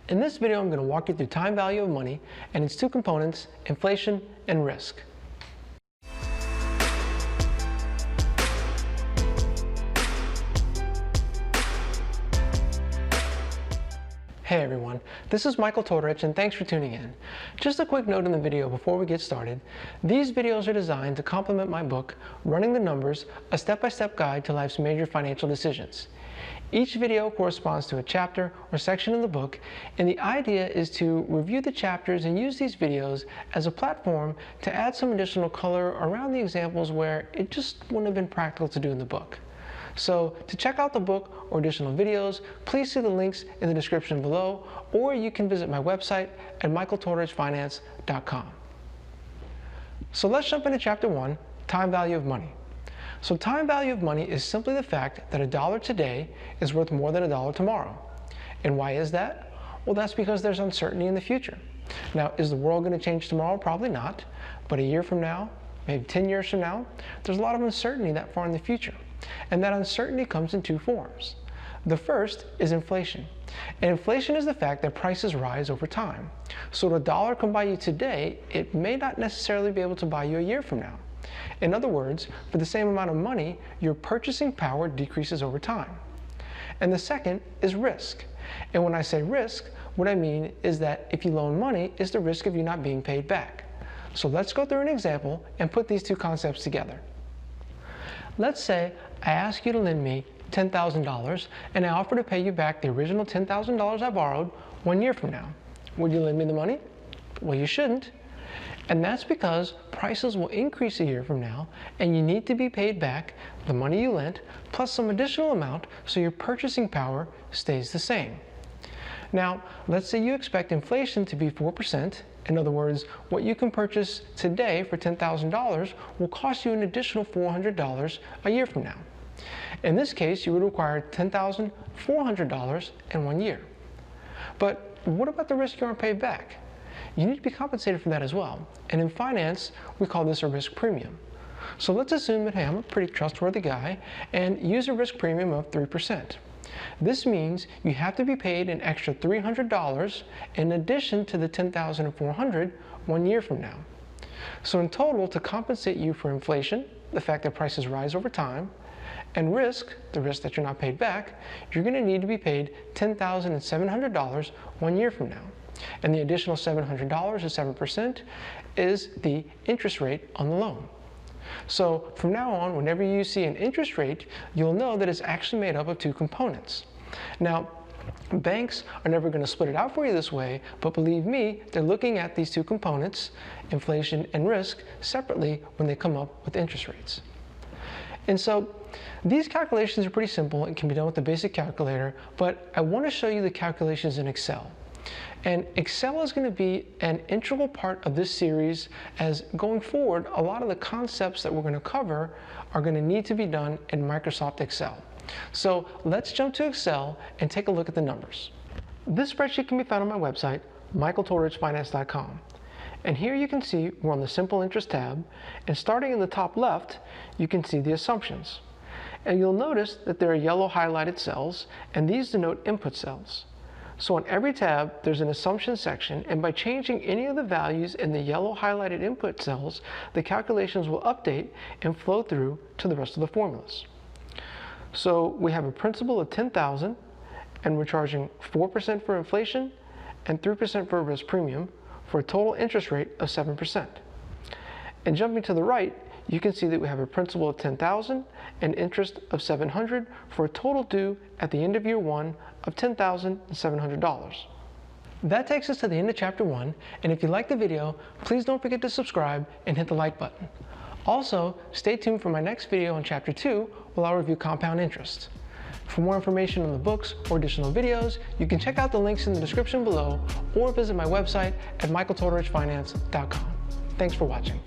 In this video, I'm going to walk you through time value of money and its two components, inflation and risk. Hey everyone, this is Michael Tortorich and thanks for tuning in. Just a quick note in the video before we get started. These videos are designed to complement my book, Running the Numbers, a step-by-step guide to life's major financial decisions. Each video corresponds to a chapter or section in the book, and the idea is to review the chapters and use these videos as a platform to add some additional color around the examples where it just wouldn't have been practical to do in the book. So to check out the book or additional videos, please see the links in the description below, or you can visit my website at michaeltortorichfinance.com. So let's jump into chapter 1, time value of money. So time value of money is simply the fact that $1 today is worth more than $1 tomorrow. And why is that? Well, that's because there's uncertainty in the future. Now, is the world going to change tomorrow? Probably not. But a year from now, maybe 10 years from now, there's a lot of uncertainty that far in the future. And that uncertainty comes in two forms. The first is inflation. And inflation is the fact that prices rise over time. So what $1 can buy you today, it may not necessarily be able to buy you a year from now. In other words, for the same amount of money, your purchasing power decreases over time. And the second is risk. And when I say risk, what I mean is that if you loan money, it's the risk of you not being paid back. So let's go through an example and put these two concepts together. Let's say I ask you to lend me $10,000 and I offer to pay you back the original $10,000 I borrowed 1 year from now. Would you lend me the money? Well, you shouldn't. And that's because prices will increase a year from now and you need to be paid back the money you lent plus some additional amount so your purchasing power stays the same. Now, let's say you expect inflation to be 4%. In other words, what you can purchase today for $10,000 will cost you an additional $400 a year from now. In this case, you would require $10,400 in 1 year. But what about the risk you aren't paid back? You need to be compensated for that as well. And in finance, we call this a risk premium. So let's assume that, hey, I'm a pretty trustworthy guy and use a risk premium of 3%. This means you have to be paid an extra $300 in addition to the $10,400 1 year from now. So in total, to compensate you for inflation, the fact that prices rise over time, and risk, the risk that you're not paid back, you're going to need to be paid $10,700 1 year from now. And the additional $700 or 7% is the interest rate on the loan. So from now on, whenever you see an interest rate, you'll know that it's actually made up of two components. Now, banks are never going to split it out for you this way, but believe me, they're looking at these two components, inflation and risk, separately when they come up with interest rates. And so these calculations are pretty simple and can be done with the basic calculator, but I want to show you the calculations in Excel. And Excel is going to be an integral part of this series, as going forward, a lot of the concepts that we're going to cover are going to need to be done in Microsoft Excel. So let's jump to Excel and take a look at the numbers. This spreadsheet can be found on my website, michaeltortorichfinance.com. And here you can see we're on the Simple Interest tab, and starting in the top left, you can see the assumptions. And you'll notice that there are yellow highlighted cells, and these denote input cells. So on every tab, there's an assumption section, and by changing any of the values in the yellow highlighted input cells, the calculations will update and flow through to the rest of the formulas. So we have a principal of $10,000, and we're charging 4% for inflation and 3% for a risk premium, for a total interest rate of 7%. And jumping to the right, you can see that we have a principal of $10,000 and interest of $700 for a total due at the end of year 1 of $10,700. That takes us to the end of chapter 1, and if you like the video, please don't forget to subscribe and hit the like button. Also, stay tuned for my next video on chapter 2, where I'll review compound interest. For more information on the books or additional videos, you can check out the links in the description below or visit my website at michaeltortorichfinance.com. Thanks for watching.